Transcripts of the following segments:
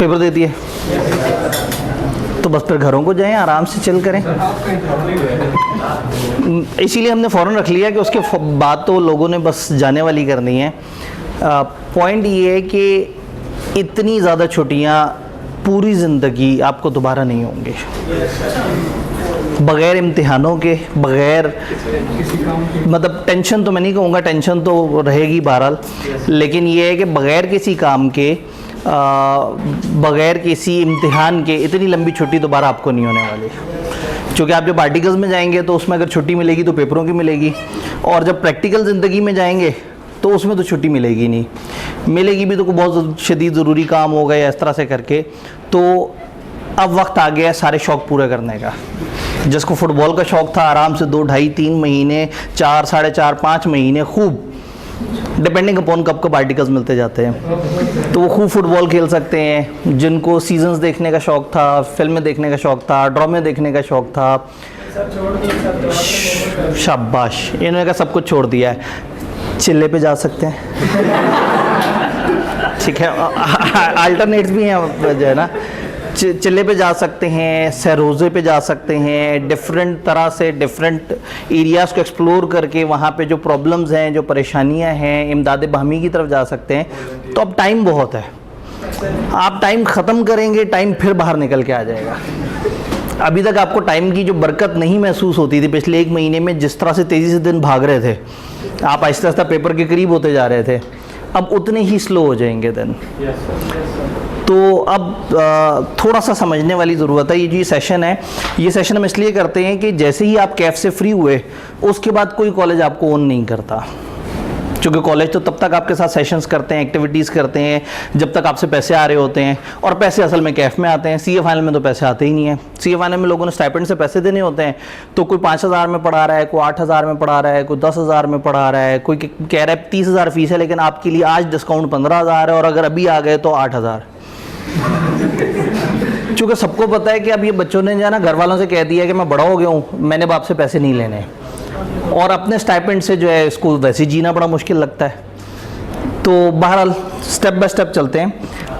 Paper दे दिए तो बस फिर घरों को जाएं, आराम से चिल करें। इसीलिए हमने फ़ौरन रख लिया कि उसके बाद तो लोगों ने बस जाने वाली करनी है। पॉइंट ये है कि इतनी ज़्यादा छुट्टियाँ पूरी ज़िंदगी आपको दोबारा नहीं होंगी, बग़ैर इम्तिहानों के, बग़ैर मतलब टेंशन तो मैं नहीं कहूँगा, टेंशन तो रहेगी बहरहाल, लेकिन ये है कि बग़ैर किसी काम के, बग़ैर किसी इम्तिहान के इतनी लंबी छुट्टी दोबारा आपको नहीं होने वाली। क्योंकि आप जब आर्टिकल्स में जाएंगे तो उसमें अगर छुट्टी मिलेगी तो पेपरों की मिलेगी, और जब प्रैक्टिकल ज़िंदगी में जाएंगे तो उसमें तो छुट्टी मिलेगी नहीं, मिलेगी भी तो कोई बहुत शदीद ज़रूरी काम होगा या इस तरह से करके। तो अब वक्त आ गया है सारे शौक़ पूरे करने का। जिसको फ़ुटबॉल का शौक़ था, आराम से 2, ढाई, 3 महीने, 4, साढ़े 4, 5 महीने खूब, डिपेंडिंग अपॉन कब कब आर्टिकल्स मिलते जाते हैं, तो वो खूब फुटबॉल खेल सकते हैं। जिनको सीजन्स देखने का शौक़ था, फिल्में देखने का शौक़ था, ड्रामे देखने का शौक़ था, शाबाश, इन्होंने का सब कुछ छोड़ दिया है। चिल्ले पे जा सकते हैं, ठीक है, अल्टरनेट्स भी हैं जो है ना, चिल्ले पे जा सकते हैं, सरोज़े पे जा सकते हैं, डिफरेंट तरह से डिफरेंट एरियाज़ को एक्सप्लोर करके वहाँ पे जो प्रॉब्लम्स हैं, जो परेशानियाँ हैं, इमदाद बाहमी की तरफ जा सकते हैं। तो अब टाइम बहुत है, आप टाइम ख़त्म करेंगे, टाइम फिर बाहर निकल के आ जाएगा। अभी तक आपको टाइम की जो बरकत नहीं महसूस होती थी पिछले 1 महीने में, जिस तरह से तेज़ी से दिन भाग रहे थे, आप आहिस्ता आहिस्ता पेपर के करीब होते जा रहे थे, अब उतने ही स्लो हो जाएंगे दिन। तो अब थोड़ा सा समझने वाली ज़रूरत है। ये जो सेशन है, ये सेशन हम इसलिए करते हैं कि जैसे ही आप कैफ से फ्री हुए उसके बाद कोई कॉलेज आपको ओन नहीं करता, क्योंकि कॉलेज तो तब तक आपके साथ सेशंस करते हैं, एक्टिविटीज़ करते हैं जब तक आपसे पैसे आ रहे होते हैं, और पैसे असल में कैफ में आते हैं। सीए फाइनल में तो पैसे आते ही नहीं है। सीए फाइनल में लोगों ने स्टाइपेंड से पैसे देने होते हैं, तो कोई 5,000 में पढ़ा रहा है, कोई 8,000 में पढ़ा रहा है, कोई 10,000 में पढ़ा रहा है, कोई कह रहा है 30,000 फीस है, लेकिन आपके लिए आज डिस्काउंट 15,000 है, और अगर अभी आ गए तो 8,000। चूँकि सबको पता है कि अब ये बच्चों ने जो है ना घर वालों से कह दिया कि मैं बड़ा हो गया हूँ, मैंने बाप से पैसे नहीं लेने, और अपने स्टाइपेंड से जो है इसको वैसे जीना बड़ा मुश्किल लगता है। तो बहरहाल स्टेप बाय स्टेप चलते हैं।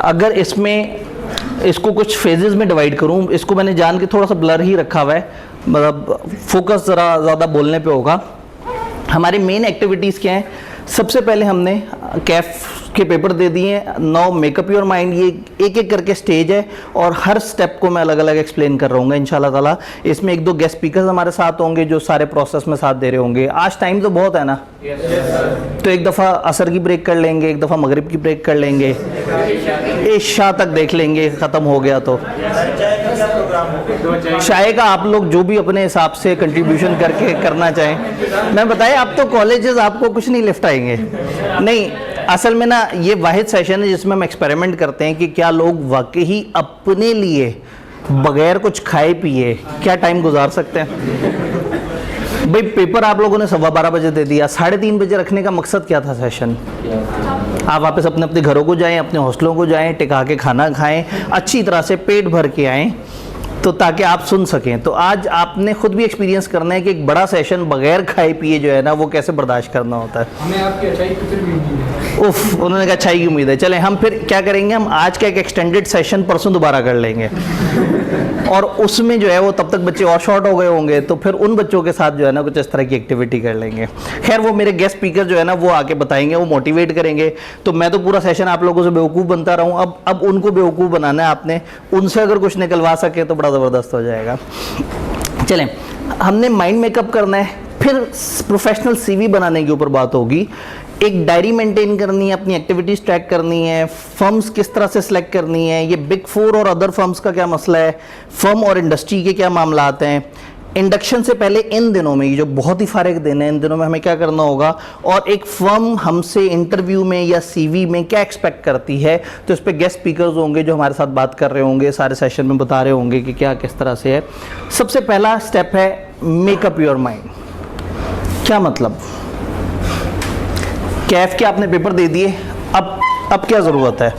अगर इसको कुछ फेजेस में डिवाइड करूं, इसको मैंने जान के थोड़ा सा ब्लर ही रखा हुआ है, मतलब फोकस ज़रा ज़्यादा बोलने पे होगा। हमारी मेन एक्टिविटीज़ क्या हैं? सबसे पहले हमने कैफ के पेपर दे दिए। नाउ मेकअप योर माइंड, ये एक एक करके स्टेज है और हर स्टेप को मैं अलग अलग एक्सप्लेन कर रहा हूँ इंशाल्लाह ताला। इसमें 1-2 गेस्ट स्पीकर्स हमारे साथ होंगे जो सारे प्रोसेस में साथ दे रहे होंगे। आज टाइम तो बहुत है ना, तो एक दफ़ा असर की ब्रेक कर लेंगे, एक दफ़ा मगरिब की ब्रेक कर लेंगे, इशा तक देख लेंगे, ख़त्म हो गया तो चाय का आप लोग जो भी अपने हिसाब से कंट्रीब्यूशन करके करना चाहें। मैं बताया, आप तो कॉलेजेस आपको कुछ नहीं लिफ्ट आएंगे, नहीं असल में ना ये वाहिद सेशन है जिसमें हम एक्सपेरिमेंट करते हैं कि क्या लोग वाकई अपने लिए बगैर कुछ खाए पिए क्या टाइम गुजार सकते हैं। भाई पेपर आप लोगों ने 12:15 बजे दे दिया, 3:30 बजे रखने का मकसद क्या था सेशन? आप वापस अपने अपने घरों को जाएं, अपने हॉस्टलों को जाएं, टिका के खाना खाएं, अच्छी तरह से पेट भर के आएं, तो ताकि आप सुन सकें। तो आज आपने खुद भी एक्सपीरियंस करना है कि एक बड़ा सेशन बगैर खाए पिए जो है ना वो कैसे बर्दाश्त करना होता है। हमें आपकी अच्छाई की फिर भी उम्मीद है। उफ, उन्होंने कहा अच्छाई की उम्मीद है। चलें हम फिर क्या करेंगे, हम आज का एक एक्सटेंडेड सेशन परसों दोबारा कर लेंगे और उसमें जो है वो तब तक बच्चे और शॉर्ट हो गए होंगे, तो फिर उन बच्चों के साथ जो है ना कुछ इस तरह की एक्टिविटी कर लेंगे। खैर वो मेरे गेस्ट स्पीकर जो है ना वो आके बताएंगे, वो मोटिवेट करेंगे। तो मैं तो पूरा सेशन आप लोगों से बेवकूफ़ बनता रहूँ, अब उनको बेवकूफ़ बनाना है आपने, उनसे अगर कुछ निकलवा सके तो बड़ा ज़बरदस्त हो जाएगा। चलें, हमने माइंड मेकअप करना है, फिर प्रोफेशनल सीवी बनाने के ऊपर बात होगी। एक डायरी मेंटेन करनी है, अपनी एक्टिविटीज़ ट्रैक करनी है, फर्म्स किस तरह से सिलेक्ट करनी है, ये बिग 4 और अदर फर्म्स का क्या मसला है, फर्म और इंडस्ट्री के क्या मामलात हैं। इंडक्शन से पहले इन दिनों में, ये जो बहुत ही फारिग दिन है, इन दिनों में हमें क्या करना होगा, और एक फर्म हमसे इंटरव्यू में या सीवी में क्या एक्सपेक्ट करती है, तो इस पर गेस्ट स्पीकर्स होंगे जो हमारे साथ बात कर रहे होंगे, सारे सेशन में बता रहे होंगे कि क्या किस तरह से है। सबसे पहला स्टेप है मेकअप योर माइंड। क्या मतलब? कैफ के आपने पेपर दे दिए, अब क्या ज़रूरत है?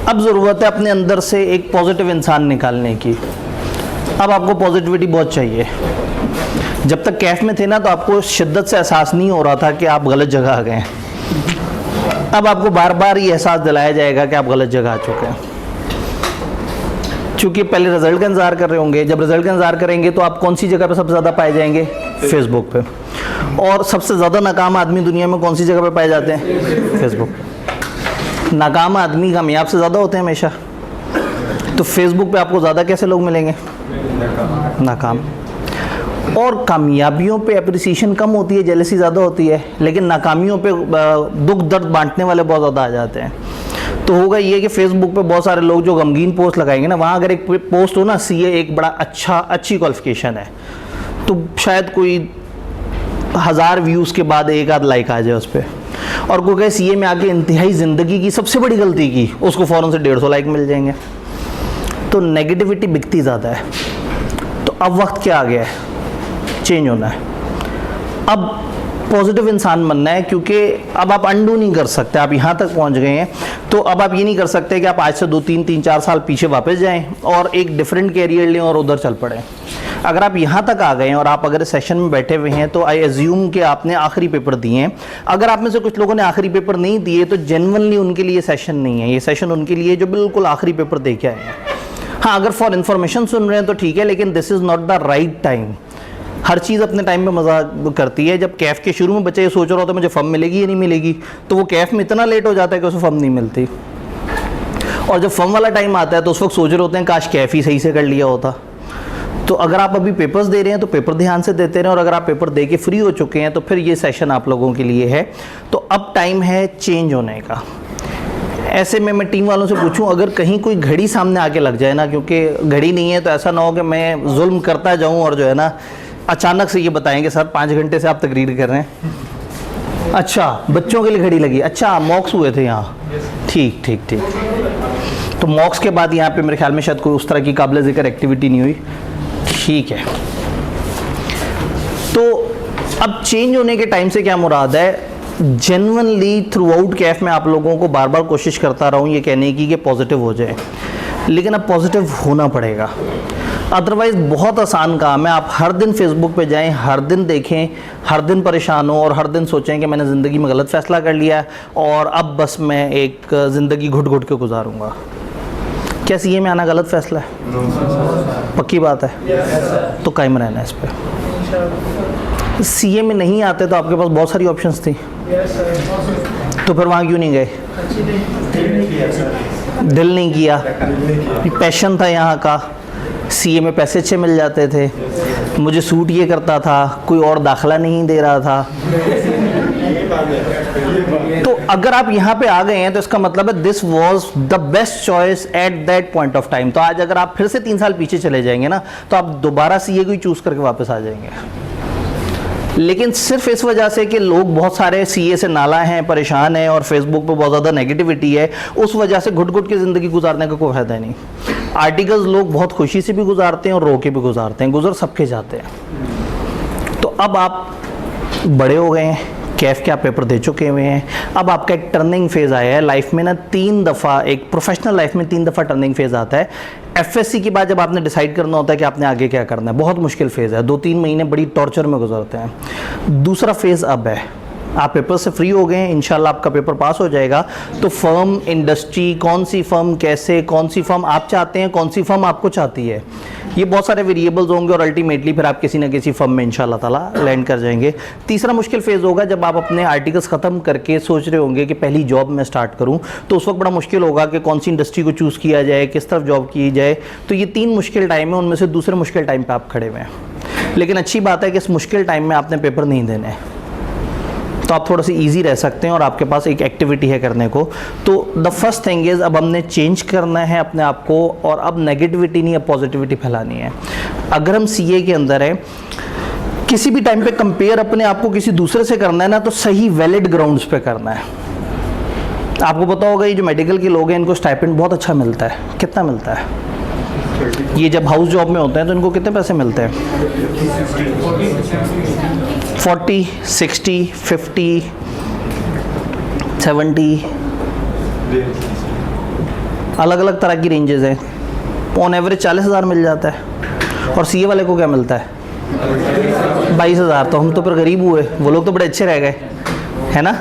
अब ज़रूरत है अपने अंदर से एक पॉजिटिव इंसान निकालने की। अब आपको पॉजिटिविटी बहुत चाहिए। जब तक कैफ में थे ना तो आपको शिद्दत से एहसास नहीं हो रहा था कि आप गलत जगह आ गए। अब आपको बार बार ये एहसास दिलाया जाएगा कि आप गलत जगह आ चुके हैं। क्योंकि पहले रिजल्ट का इंतज़ार कर रहे होंगे, जब रिजल्ट का इंतज़ार करेंगे तो आप कौन सी जगह पे सबसे ज़्यादा पाए जाएंगे? फेसबुक पे। और सबसे ज़्यादा नाकाम आदमी दुनिया में कौन सी जगह पे पाए जाते हैं? फेसबुक। नाकाम आदमी कामयाब से ज़्यादा होते हैं हमेशा, तो फेसबुक पे आपको ज़्यादा कैसे लोग मिलेंगे? नाकाम। और कामयाबियों पे अप्रिसिएशन कम होती है, जेलसी ज़्यादा होती है, लेकिन नाकामियों पे दुख दर्द बांटने वाले बहुत ज़्यादा आ जाते हैं। तो होगा ये कि फेसबुक पे बहुत सारे लोग जो गमगीन पोस्ट लगाएंगे ना, वहाँ अगर एक पोस्ट हो ना, सीए एक बड़ा अच्छी क्वालिफिकेशन है, तो शायद कोई 1000 व्यूज़ के बाद एक आध लाइक आ जाए उस पर। और कोई कहे सीए में आके इंतहाई ज़िंदगी की सबसे बड़ी गलती की, उसको फ़ौरन से 150 लाइक मिल जाएंगे। तो नेगेटिविटी बिकती ज़्यादा है। तो अब वक्त क्या आ गया है? चेंज होना है। अब पॉजिटिव इंसान बनना है, क्योंकि अब आप अंडू नहीं कर सकते। आप यहाँ तक पहुँच गए हैं, तो अब आप ये नहीं कर सकते कि आप आज से 2-3-4 साल पीछे वापस जाएं और एक डिफरेंट कैरियर लें और उधर चल पड़ें। अगर आप यहाँ तक आ गए हैं और आप अगर सेशन में बैठे हुए हैं, तो आई एज्यूम कि आपने आखिरी पेपर दिए हैं। अगर आप में से कुछ लोगों ने आखिरी पेपर नहीं दिए, तो जेन्युइनली उनके लिए सेशन नहीं है। ये सेशन उनके लिए जो बिल्कुल आखिरी पेपर दे के आए हैं। हाँ, अगर फॉर इन्फॉर्मेशन सुन रहे हैं तो ठीक है, लेकिन this is not the right time. हर चीज़ अपने टाइम पे मज़ा करती है। जब कैफ़ के शुरू में बच्चे ये सोच रहा होता है मुझे फर्म मिलेगी या नहीं मिलेगी, तो वो कैफ़ में इतना लेट हो जाता है कि उसे फर्म नहीं मिलती। और जब फर्म वाला टाइम आता है तो उस वक्त सोच रहे होते हैं काश कैफ़ ही सही से कर लिया होता। तो अगर आप अभी पेपर्स दे रहे हैं तो पेपर ध्यान से देते रहें, और अगर आप पेपर दे के फ्री हो चुके हैं तो फिर ये सेशन आप लोगों के लिए है। तो अब टाइम है चेंज होने का। ऐसे में मैं टीम वालों से पूछूं, अगर कहीं कोई घड़ी सामने आके लग जाए ना, क्योंकि घड़ी नहीं है, तो ऐसा ना हो कि मैं जुल्म करता जाऊं और जो है ना अचानक से ये बताएंगे सर 5 घंटे से आप तकरीर कर रहे हैं। अच्छा, बच्चों के लिए घड़ी लगी, अच्छा मॉक्स हुए थे यहाँ, ठीक ठीक ठीक। तो मॉक्स के बाद यहाँ पे मेरे ख्याल में शायद कोई उस तरह की काबिल ज़िक्र एक्टिविटी नहीं हुई, ठीक है। तो अब चेंज होने के टाइम से क्या मुराद है? जेन्युइनली थ्रू आउट कैफ में आप लोगों को बार बार कोशिश करता रहा हूँ ये कहने की कि पॉजिटिव हो जाए, लेकिन अब पॉजिटिव होना पड़ेगा। अदरवाइज़ बहुत आसान काम है। आप हर दिन फेसबुक पे जाएं, हर दिन देखें, हर दिन परेशान हो और हर दिन सोचें कि मैंने ज़िंदगी में गलत फ़ैसला कर लिया और अब बस मैं एक ज़िंदगी घुट घुट के गुजारूंगा। क्या सीए में आना गलत फ़ैसला है? पक्की बात है। तो कायम रहना है इस पर। सीए में नहीं आते तो आपके पास बहुत सारी ऑप्शंस थी, तो फिर वहाँ क्यों नहीं गए? दिल नहीं किया, पैशन था यहाँ का। सीए में पैसे अच्छे मिल जाते थे, मुझे सूट ये करता था, कोई और दाखला नहीं दे रहा था। तो अगर आप यहाँ पे आ गए हैं तो इसका मतलब है this was the best choice at that point of time. तो आज अगर आप फिर से 3 साल पीछे चले जाएंगे ना, तो आप दोबारा सीए को ही चूज़ करके वापस आ जाएंगे। लेकिन सिर्फ इस वजह से कि लोग बहुत सारे सीए से नाला हैं, परेशान हैं और फेसबुक पे बहुत ज़्यादा नेगेटिविटी है, उस वजह से घुट घुट के ज़िंदगी गुजारने का कोई फ़ायदा नहीं। आर्टिकल्स लोग बहुत खुशी से भी गुजारते हैं और रो के भी गुजारते हैं, गुजर सबके जाते हैं। तो अब आप बड़े हो गए हैं, कैफ के आप पेपर दे चुके हुए हैं, अब आपका एक टर्निंग फेज़ आया है लाइफ में ना। 3 दफ़ा एक प्रोफेशनल लाइफ में 3 दफ़ा टर्निंग फेज़ आता है। एफएससी के बाद जब आपने डिसाइड करना होता है कि आपने आगे क्या करना है, बहुत मुश्किल फेज़ है। 2-3 महीने बड़ी टॉर्चर में गुजरते हैं। दूसरा फेज़ अब है, आप पेपर से फ्री हो गए हैं, इंशाल्लाह आपका पेपर पास हो जाएगा। तो फर्म, इंडस्ट्री, कौन सी फर्म कैसे, कौन सी फर्म आप चाहते हैं, कौन सी फर्म आपको चाहती है, ये बहुत सारे वेरिएबल्स होंगे और अल्टीमेटली फिर आप किसी ना किसी फर्म में इंशाल्लाह ताला लैंड कर जाएंगे। तीसरा मुश्किल फेज़ होगा जब आप अपने आर्टिकल्स ख़त्म करके सोच रहे होंगे कि पहली जॉब मैं स्टार्ट करूं, तो उस वक्त बड़ा मुश्किल होगा कि कौन सी इंडस्ट्री को चूज़ किया जाए, किस तरफ जॉब की जाए। तो ये 3 मुश्किल टाइम है, उनमें से दूसरे मुश्किल टाइम पर आप खड़े हुए हैं। लेकिन अच्छी बात है कि इस मुश्किल टाइम में आपने पेपर नहीं देने हैं, तो आप थोड़ा सा इजी रह सकते हैं और आपके पास एक एक्टिविटी है करने को। तो द फर्स्ट थिंग इज़ अब हमने चेंज करना है अपने आप को, और अब नेगेटिविटी नहीं, अब पॉजिटिविटी फैलानी है। अगर हम सीए के अंदर हैं, किसी भी टाइम पे कंपेयर अपने आप को किसी दूसरे से करना है ना, तो सही वैलिड ग्राउंड्स पे करना है। आपको पता होगा ये जो मेडिकल के लोग हैं इनको स्टाइपेंड बहुत अच्छा मिलता है। कितना मिलता है? ये जब हाउस जॉब में होते हैं तो इनको कितने पैसे मिलते हैं? 40, 60, 50, 70, अलग अलग तरह की रेंजेस हैं। ऑन एवरेज 40,000 मिल जाता है। और सीए वाले को क्या मिलता है? 22,000। तो हम तो फिर गरीब हुए, वो लोग तो बड़े अच्छे रह गए, है ना?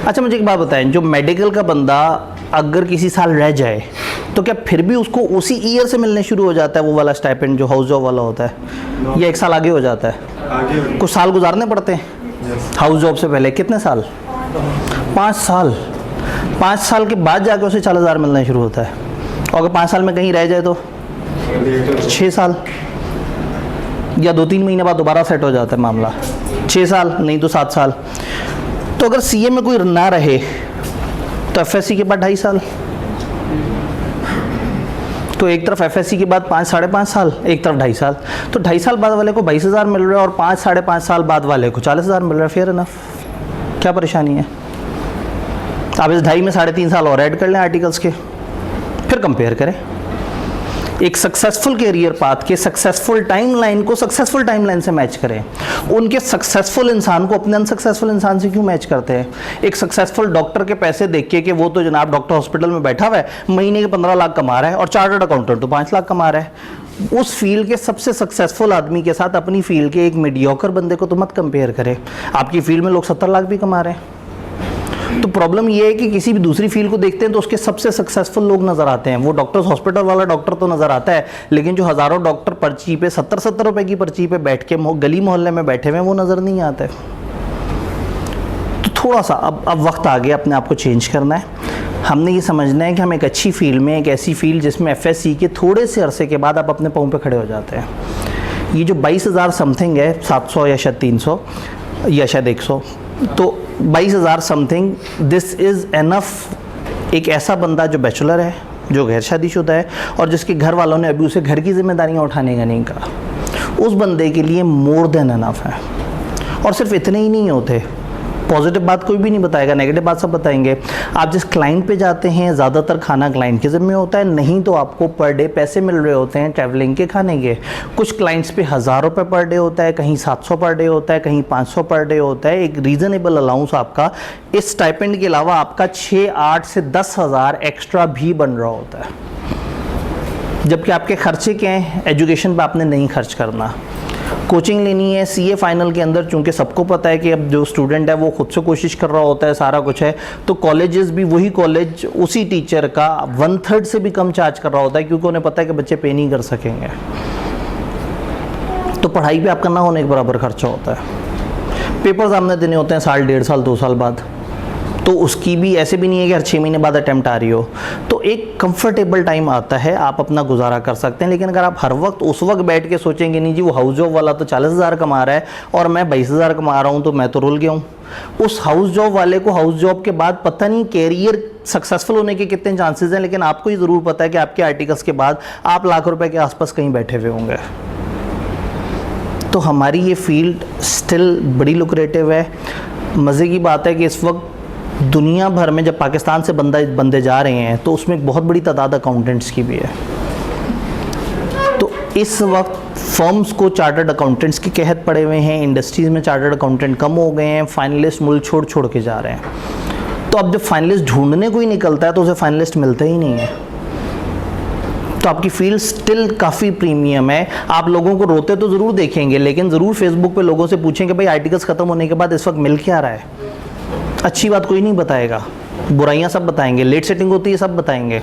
अच्छा, मुझे एक बात बताएं, जो मेडिकल का बंदा अगर किसी साल रह जाए तो क्या फिर भी उसको उसी ईयर से मिलने शुरू हो जाता है वो वाला स्टाइपेंड जो हाउस जॉब वाला होता है, या 1 साल आगे हो जाता है? आगे कुछ साल गुजारने पड़ते हैं हाउस जॉब से पहले। कितने साल? 5 साल। 5 साल के बाद जाके उसे 40,000 मिलना शुरू होता है। और अगर 5 साल में कहीं रह जाए तो 6 साल, या 2-3 महीने बाद दोबारा सेट हो जाता है मामला। 6 साल नहीं तो 7 साल। तो अगर सीए में कोई ना रहे तो एफएससी के बाद 2.5 साल। तो एक तरफ एफएससी के बाद 5-5.5 साल, एक तरफ 2.5 साल। तो 2.5 साल बाद वाले को 22,000 मिल रहा है और 5-5.5 साल बाद वाले को 40,000 मिल रहा है। फेयर इनफ, क्या परेशानी है? आप इस 2.5 में 3.5 साल और ऐड कर लें आर्टिकल्स के, फिर कंपेयर करें। एक सक्सेसफुल कैरियर पाथ के सक्सेसफुल टाइमलाइन को सक्सेसफुल टाइमलाइन से मैच करें। उनके सक्सेसफुल इंसान को अपने अनसक्सेसफुल इंसान से क्यों मैच करते हैं? एक सक्सेसफुल डॉक्टर के पैसे देख के कि वो तो जनाब डॉक्टर हॉस्पिटल में बैठा हुआ है, महीने के 15 लाख कमा रहा है, और चार्टर्ड अकाउंटेंट तो 5 लाख कमा रहा है। उस फील्ड के सबसे सक्सेसफुल आदमी के साथ अपनी फील्ड के एक मीडियोकर बंदे को तो मत कंपेयर करें। आपकी फील्ड में लोग 70 लाख भी कमा रहे हैं। तो प्रॉब्लम ये है कि किसी भी दूसरी फील्ड को देखते हैं तो उसके सबसे सक्सेसफुल लोग नजर आते हैं। वो डॉक्टर्स हॉस्पिटल वाला डॉक्टर तो नजर आता है, लेकिन जो हजारों डॉक्टर पर्ची पे 70-70 रुपए की पर्ची पे बैठ के गली मोहल्ले में बैठे हुए वो नजर नहीं आते। तो थोड़ा सा अब वक्त आ गया अपने आप को चेंज करना है। हमने ये समझना है कि हम एक अच्छी फील्ड में, एक ऐसी फील्ड जिसमें एफएससी के थोड़े से अरसे के बाद आप अपने पाँव पे खड़े हो जाते हैं। ये जो 22,000 समथिंग है, 700 या शायद 300 या शायद 100, तो 22,000 समथिंग, दिस इज़ एनफ। एक ऐसा बंदा जो बैचलर है, जो गैर शादीशुदा है और जिसके घर वालों ने अभी उसे घर की जिम्मेदारियां उठाने का नहीं कहा, उस बंदे के लिए मोर देन एनफ है। और सिर्फ इतने ही नहीं होते, पॉजिटिव बात कोई भी नहीं बताएगा, नेगेटिव बात सब बताएंगे। आप जिस क्लाइंट पे जाते हैं ज़्यादातर खाना क्लाइंट के ज़िम्मे होता है, नहीं तो आपको पर डे पैसे मिल रहे होते हैं ट्रैवलिंग के, खाने के। कुछ क्लाइंट्स पे 1,000 रुपये पर डे होता है, कहीं 700 पर डे होता है, कहीं 500 पर डे होता है। एक रीज़नेबल अलाउंस आपका इस स्टाइपेंड के अलावा आपका 6-8 से 10,000 एक्स्ट्रा भी बन रहा होता है। जबकि आपके खर्चे क्या हैं? एजुकेशन पर आपने नहीं खर्च करना, कोचिंग लेनी है। सीए फाइनल के अंदर चूंकि सबको पता है कि अब जो स्टूडेंट है वो खुद से कोशिश कर रहा होता है, सारा कुछ है, तो कॉलेजेस भी वही कॉलेज उसी टीचर का 1/3 से भी कम चार्ज कर रहा होता है, क्योंकि उन्हें पता है कि बच्चे पे नहीं कर सकेंगे। तो पढ़ाई पे आपका ना होने के बराबर खर्चा होता है। पेपर्स आपने देने होते हैं साल, 1.5 साल, 2 साल बाद, तो उसकी भी ऐसे भी नहीं है कि हर 6 महीने बाद अटेम्प्ट आ रही हो। तो एक कंफर्टेबल टाइम आता है, आप अपना गुजारा कर सकते हैं। लेकिन अगर आप हर वक्त उस वक्त बैठ के सोचेंगे नहीं जी वो हाउस जॉब वाला तो 40,000 कमा रहा है और मैं 22,000 कमा रहा हूँ तो मैं तो रुल गया हूँ। उस हाउस जॉब वाले को हाउस जॉब के बाद पता नहीं कैरियर सक्सेसफुल होने के कितने चांसेस हैं, लेकिन आपको ये ज़रूर पता है कि आपके आर्टिकल्स के बाद आप लाख रुपए के आसपास कहीं बैठे हुए होंगे। तो हमारी ये फील्ड स्टिल बड़ी लुक्रेटिव है। मज़े की बात है कि इस वक्त दुनिया भर में जब पाकिस्तान से बंदे जा रहे हैं तो उसमें एक बहुत बड़ी तादाद अकाउंटेंट्स की भी है। तो इस वक्त फर्म्स को चार्टर्ड अकाउंटेंट्स के कहत पड़े हुए हैं, इंडस्ट्रीज़ में चार्टर्ड अकाउंटेंट कम हो गए हैं, फाइनलिस्ट मुल्क छोड़ के जा रहे हैं। तो अब जब फाइनलिस्ट ढूंढने कोई निकलता है तो उसे फाइनलिस्ट मिलता ही नहीं है। तो आपकी फील्ड स्टिल काफ़ी प्रीमियम है। आप लोगों को रोते तो ज़रूर देखेंगे, लेकिन ज़रूर फेसबुक पे लोगों से पूछेंगे भाई आर्टिकल्स ख़त्म होने के बाद इस वक्त मिल क्या रहा है। अच्छी बात कोई नहीं बताएगा, बुराइयां सब बताएंगे, लेट सेटिंग होती है सब बताएंगे।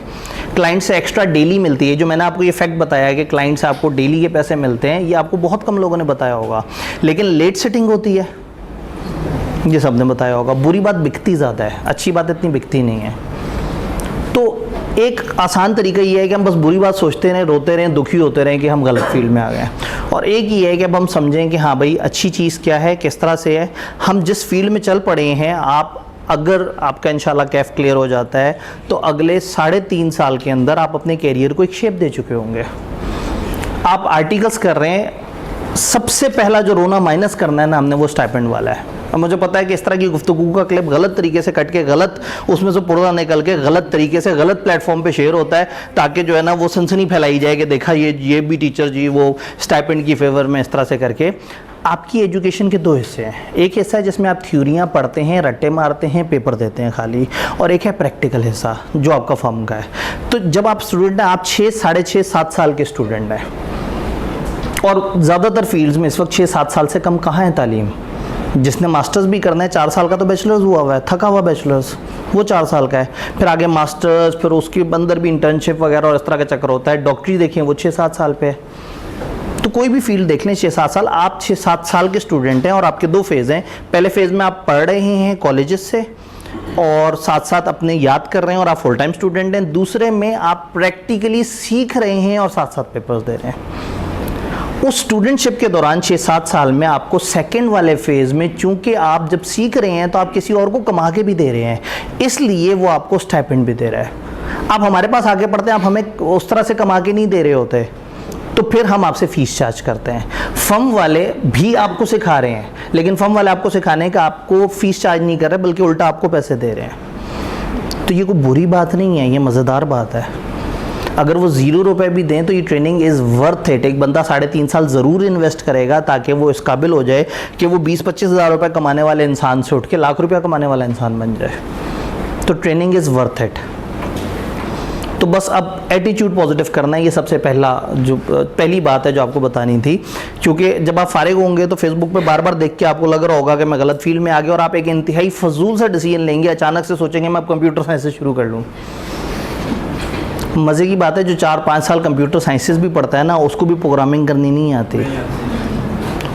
क्लाइंट से एक्स्ट्रा डेली मिलती है, जो मैंने आपको ये फैक्ट बताया कि क्लाइंट से आपको डेली के पैसे मिलते हैं, ये आपको बहुत कम लोगों ने बताया होगा। लेकिन लेट सेटिंग होती है, ये सब ने बताया होगा। बुरी बात बिकती ज़्यादा है, अच्छी बात इतनी बिकती नहीं है। तो एक आसान तरीका ये है कि हम बस बुरी बात सोचते रहें, रोते रहें, दुखी होते रहें कि हम गलत फील्ड में आ गए। और एक ये है कि अब हम समझें कि हाँ भाई अच्छी चीज़ क्या है, किस तरह से है। हम जिस फील्ड में चल पड़े हैं, आप अगर आपका इंशाल्लाह कैफ क्लियर हो जाता है तो अगले 3.5 साल के अंदर आप अपने कैरियर को एक शेप दे चुके होंगे। आप आर्टिकल्स कर रहे हैं, सबसे पहला जो रोना माइनस करना है ना हमने, वो स्टाइपेंड वाला है। अब मुझे पता है कि इस तरह की गुफ्तगू का क्लिप गलत तरीके से कट के, गलत उसमें से पुर्जा निकल के गलत तरीके से गलत प्लेटफॉर्म पे शेयर होता है, ताकि जो है ना वो सनसनी फैलाई जाए कि देखा ये भी टीचर जी वो स्टाइपेंड की फेवर में इस तरह से करके। आपकी एजुकेशन के 2 हिस्से हैं। एक हिस्सा है जिसमें आप थ्योरियाँ पढ़ते हैं, रट्टे मारते हैं, पेपर देते हैं खाली, और एक है प्रैक्टिकल हिस्सा जो आपका फर्म का है। तो जब आप स्टूडेंट हैं, आप 6, 6.5, 7 साल के स्टूडेंट हैं, और ज़्यादातर फील्ड्स में इस वक्त 6-7 साल से कम कहाँ है तालीम। जिसने मास्टर्स भी करना है 4 साल का तो बैचलर्स हुआ है, थका हुआ बैचलर्स, वो 4 साल का है, फिर आगे मास्टर्स, फिर उसके अंदर भी इंटर्नशिप वगैरह और इस तरह का चक्कर होता है। डॉक्टरी देखें वो 6-7 साल पे है। तो कोई भी फील्ड देख लें 6-7 साल, आप 6-7 साल के स्टूडेंट हैं और आपके 2 फेज़ हैं। पहले फेज़ में आप पढ़ रहे हैं कॉलेजेस से और साथ साथ अपने याद कर रहे हैं और आप फुल टाइम स्टूडेंट हैं। दूसरे में आप प्रैक्टिकली सीख रहे हैं और साथ साथ पेपर्स दे रहे हैं। उस स्टूडेंटशिप के दौरान 6-7 साल में आपको सेकंड वाले फेज़ में, चूंकि आप जब सीख रहे हैं तो आप किसी और को कमा के भी दे रहे हैं, इसलिए वो आपको स्टाइपेंड भी दे रहा है। आप हमारे पास आगे पढ़ते हैं, आप हमें उस तरह से कमा के नहीं दे रहे होते, तो फिर हम आपसे फीस चार्ज करते हैं। फर्म वाले भी आपको सिखा रहे हैं, लेकिन फर्म वाले आपको सिखाने का आपको फीस चार्ज नहीं कर रहे, बल्कि उल्टा आपको पैसे दे रहे हैं। तो ये कोई बुरी बात नहीं है, ये मज़ेदार बात है। अगर वो 0 रुपए भी दें तो ये ट्रेनिंग इज़ वर्थ इट। एक बंदा 3.5 साल ज़रूर इन्वेस्ट करेगा ताकि वो इस काबिल हो जाए कि वो 20-25 हज़ार रुपये कमाने वाले इंसान से उठ के लाख रुपया कमाने वाला इंसान बन जाए। तो ट्रेनिंग इज़ वर्थ इट। तो बस अब एटीट्यूड पॉजिटिव करना है, ये सबसे पहली बात है जो आपको बतानी थी। क्योंकि जब आप फारिग होंगे तो फेसबुक पे बार बार देख के आपको लग रहा होगा कि मैं गलत फील्ड में आ गया और आप एक इंतहाई फजूल सा डिसीजन लेंगे, अचानक से सोचेंगे मैं अब कंप्यूटर साइंस से शुरू कर लूँ। मज़े की बात है जो 4-5 साल कंप्यूटर साइंसेस भी पढ़ता है ना, उसको भी प्रोग्रामिंग करनी नहीं आती।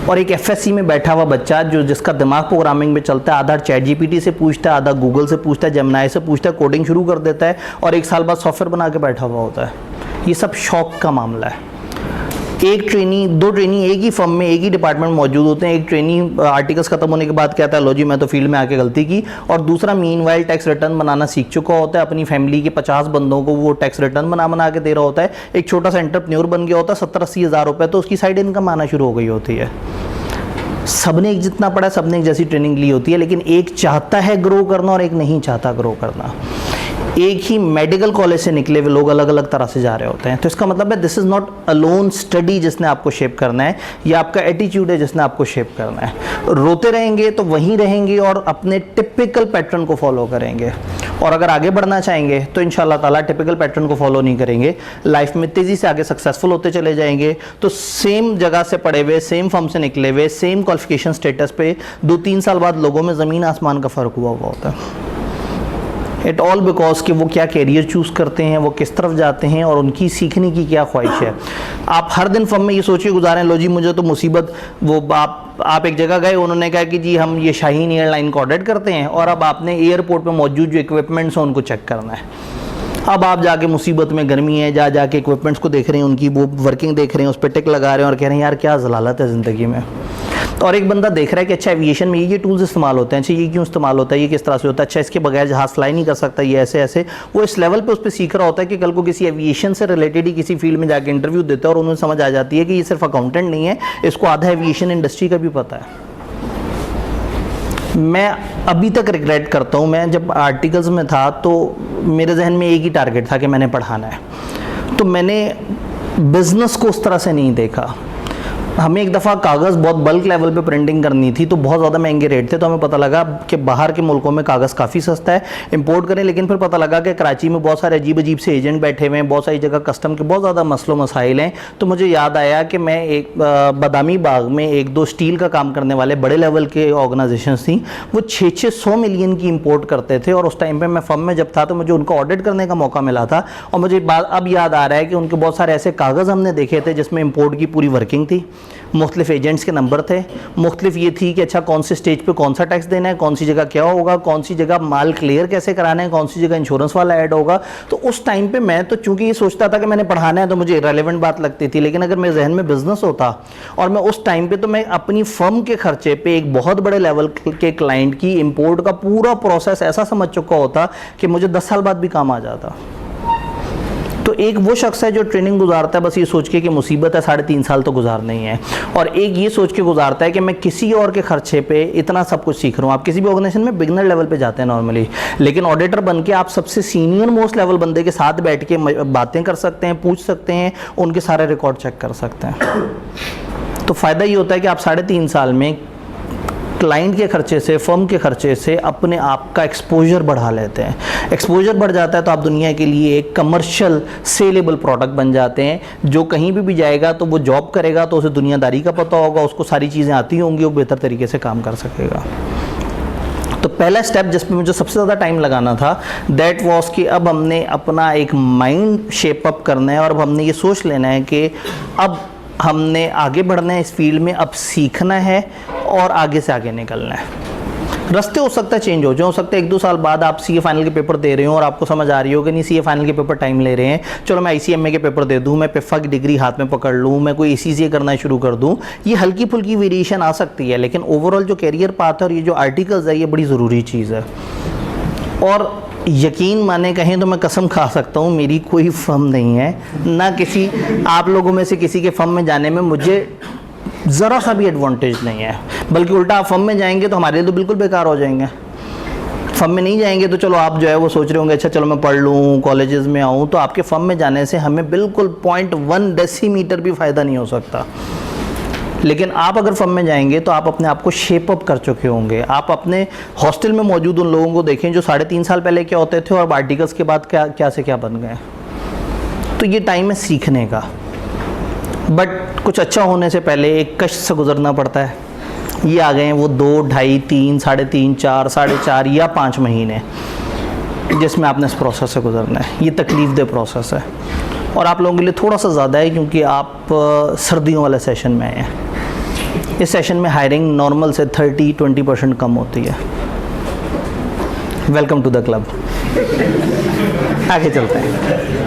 और एक एफएससी में बैठा हुआ बच्चा जिसका दिमाग प्रोग्रामिंग में चलता है, आधा ChatGPT से पूछता है, आधा गूगल से पूछता है, जेमिनाई से पूछता है, कोडिंग शुरू कर देता है और 1 साल बाद सॉफ्टवेयर बना के बैठा हुआ होता है। ये सब शौक का मामला है। 1 ट्रेनी 2 ट्रेनी एक ही फर्म में एक ही डिपार्टमेंट मौजूद होते हैं। एक ट्रेनी आर्टिकल्स खत्म होने के बाद कहता है लो जी मैं तो फील्ड में आके गलती की, और दूसरा मीनवाइल टैक्स रिटर्न बनाना सीख चुका होता है। अपनी फैमिली के 50 बंदों को वो टैक्स रिटर्न बना के दे रहा होता है। एक छोटा सा एंटरप्रेन्योर बन गया होता है, 70-80 हज़ार रुपये तो उसकी साइड इनकम आना शुरू हो गई होती है। सबने एक जितना पढ़ा, सबने एक जैसी ट्रेनिंग ली होती है, लेकिन एक चाहता है ग्रो करना और एक नहीं चाहता ग्रो करना। एक ही मेडिकल कॉलेज से निकले हुए लोग अलग अलग तरह से जा रहे होते हैं। तो इसका मतलब है this is not alone study जिसने आपको शेप करना है, या आपका एटीट्यूड है जिसने आपको शेप करना है। रोते रहेंगे तो वहीं रहेंगे और अपने टिपिकल पैटर्न को फॉलो करेंगे, और अगर आगे बढ़ना चाहेंगे तो इंशाल्लाह ताला टिपिकल पैटर्न को फॉलो नहीं करेंगे, लाइफ में तेज़ी से आगे सक्सेसफुल होते चले जाएंगे। तो सेम जगह से पढ़े हुए, सेम फर्म से निकले हुए, सेम क्वालिफिकेशन स्टेटस पे 2-3 साल बाद लोगों में ज़मीन आसमान का फ़र्क हुआ होता है। इट ऑल बिकॉज कि वो क्या कैरियर चूज़ करते हैं, वो किस तरफ जाते हैं और उनकी सीखने की क्या ख्वाहिश है। आप हर दिन फर्म में ये सोच के गुजारें लो जी मुझे तो मुसीबत, वो आप एक जगह गए, उन्होंने कहा कि जी हम ये शाहीन एयरलाइन को ऑडिट करते हैं, और अब आपने एयरपोर्ट पे मौजूद जो इक्विपमेंट्स हैं उनको चेक करना है। अब आप जाके मुसीबत में, गर्मी है, जाके इक्विपमेंट्स को देख रहे हैं, उनकी वो वर्किंग देख रहे हैं, उस पर टिक लगा रहे हैं और कह रहे हैं यार क्या ज़लालत है ज़िंदगी में। और एक बंदा देख रहा है कि अच्छा एविएशन में ये टूल्स इस्तेमाल होते हैं, अच्छा ये क्यों इस्तेमाल होता है, ये किस तरह से होता है, अच्छा इसके बगैर जहाज़ फ्लाई नहीं कर सकता, ये ऐसे ऐसे। वो इस लेवल पे उस पर सीख रहा होता है कि कल को किसी एविएशन से रिलेटेड ही किसी फील्ड में जाके इंटरव्यू देता है और उन्हें समझ आ जाती है कि ये सिर्फ अकाउंटेंट नहीं है, इसको आधा एविएशन इंडस्ट्री का भी पता है। मैं अभी तक रिग्रेट करता हूँ, मैं जब आर्टिकल्स में था तो मेरे जहन में एक ही टारगेट था कि मैंने पढ़ाना है, तो मैंने बिज़नेस को उस तरह से नहीं देखा। हमें एक दफ़ा कागज़ बहुत बल्क लेवल पे प्रिंटिंग करनी थी, तो बहुत ज़्यादा महंगे रेट थे, तो हमें पता लगा कि बाहर के मुल्कों में कागज़ काफ़ी सस्ता है, इंपोर्ट करें। लेकिन फिर पता लगा कि कराची में बहुत सारे अजीब अजीब से एजेंट बैठे हुए हैं, बहुत सारी जगह कस्टम के बहुत ज़्यादा मसलो मसाइल हैं। तो मुझे याद आया कि मैं एक बादामी बाग में 1-2 स्टील का काम करने वाले बड़े लेवल के ऑर्गेनाइजेशंस थी, वो 600 मिलियन की इंपोर्ट करते थे, और उस टाइम पर मैं फर्म में जब था तो मुझे उनका ऑडिट करने का मौका मिला था। और मुझे अब याद आ रहा है कि उनके बहुत सारे ऐसे कागज़ हमने देखे थे जिसमें इंपोर्ट की पूरी वर्किंग थी, मुख्तलिफ एजेंट्स के नंबर थे, मुख्तलिफ ये थी कि अच्छा कौन से स्टेज पे कौन सा टैक्स देना है, कौन सी जगह क्या होगा, कौन सी जगह माल क्लियर कैसे कराना है, कौन सी जगह इंश्योरेंस वाला ऐड होगा। तो उस टाइम पे मैं तो चूंकि ये सोचता था कि मैंने पढ़ाना है तो मुझे रेलेवेंट बात लगती थी, लेकिन अगर मेरे जहन में बिजनेस होता और मैं उस टाइम पे, तो मैं अपनी फर्म के खर्चे पे एक बहुत बड़े लेवल के क्लाइंट की इंपोर्ट का पूरा प्रोसेस ऐसा समझ चुका होता कि मुझे 10 साल बाद भी काम आ जाता। तो एक वो शख्स है जो ट्रेनिंग गुजारता है बस ये सोच के कि मुसीबत है 3.5 साल तो गुजारना ही है, और एक ये सोच के गुजारता है कि मैं किसी और के खर्चे पे इतना सब कुछ सीख रहा हूँ। आप किसी भी ऑर्गेनाइजेशन में बिगनर लेवल पे जाते हैं नॉर्मली, लेकिन ऑडिटर बन के आप सबसे सीनियर मोस्ट लेवल बंदे के साथ बैठ के बातें कर सकते हैं, पूछ सकते हैं, उनके सारे रिकॉर्ड चेक कर सकते हैं। तो फ़ायदा ये होता है कि आप 3.5 साल में क्लाइंट के खर्चे से, फर्म के खर्चे से अपने आप का एक्सपोजर बढ़ा लेते हैं। एक्सपोजर बढ़ जाता है तो आप दुनिया के लिए एक कमर्शियल सेलेबल प्रोडक्ट बन जाते हैं। जो कहीं भी जाएगा तो वो जॉब करेगा तो उसे दुनियादारी का पता होगा, उसको सारी चीज़ें आती होंगी, वो बेहतर तरीके से काम कर सकेगा। तो पहला स्टेप जिस पे मुझे सबसे ज़्यादा टाइम लगाना था दैट वाज कि अब हमने अपना एक माइंड शेप अप करना है और अब हमने ये सोच लेना है कि अब हमने आगे बढ़ना है इस फील्ड में, अब सीखना है और आगे से आगे निकलना है। रास्ते हो सकता है चेंज हो सकता है 1-2 साल बाद आप सीए फाइनल के पेपर दे रहे हो और आपको समझ आ रही हो कि नहीं सीए फाइनल के पेपर टाइम ले रहे हैं, चलो मैं आईसीएमए के पेपर दे दूं, मैं पिफा की डिग्री हाथ में पकड़ लूं, मैं कोई ईसीसीए करना शुरू कर दूं। ये हल्की फुल्की वेरिएशन आ सकती है, लेकिन ओवरऑल जो कैरियर पाथ है और ये जो आर्टिकल्स है ये बड़ी ज़रूरी चीज़ है। और यकीन माने कहें तो मैं कसम खा सकता हूँ मेरी कोई फर्म नहीं है, ना किसी आप लोगों में से किसी के फर्म में जाने में मुझे ज़रा सा भी एडवांटेज नहीं है, बल्कि उल्टा आप फर्म में जाएंगे तो हमारे लिए तो बिल्कुल बेकार हो जाएंगे। फर्म में नहीं जाएंगे तो चलो आप जो है वो सोच रहे होंगे अच्छा चलो मैं पढ़ लूँ, कॉलेजेस में आऊँ, तो आपके फर्म में जाने से हमें बिल्कुल 0.1 डेसीमीटर भी फ़ायदा नहीं हो सकता। लेकिन आप अगर फर्म में जाएंगे तो आप अपने आप को शेप अप कर चुके होंगे। आप अपने हॉस्टल में मौजूद उन लोगों को देखें जो 3.5 साल पहले क्या होते थे और आर्टिकल्स के बाद क्या से क्या बन गए। तो ये टाइम है सीखने का, बट कुछ अच्छा होने से पहले एक कष्ट से गुजरना पड़ता है। ये आ गए हैं वो 2, 2.5, 3, 3.5, 4, 4.5 या 5 महीने जिसमें आपने इस प्रोसेस से गुजरना है। ये तकलीफ दे प्रोसेस है और आप लोगों के लिए थोड़ा सा ज़्यादा है क्योंकि आप सर्दियों वाले सेशन में आए हैं। इस सेशन में हायरिंग नॉर्मल से 30-20% कम होती है। Welcome to the club. आगे चलते हैं।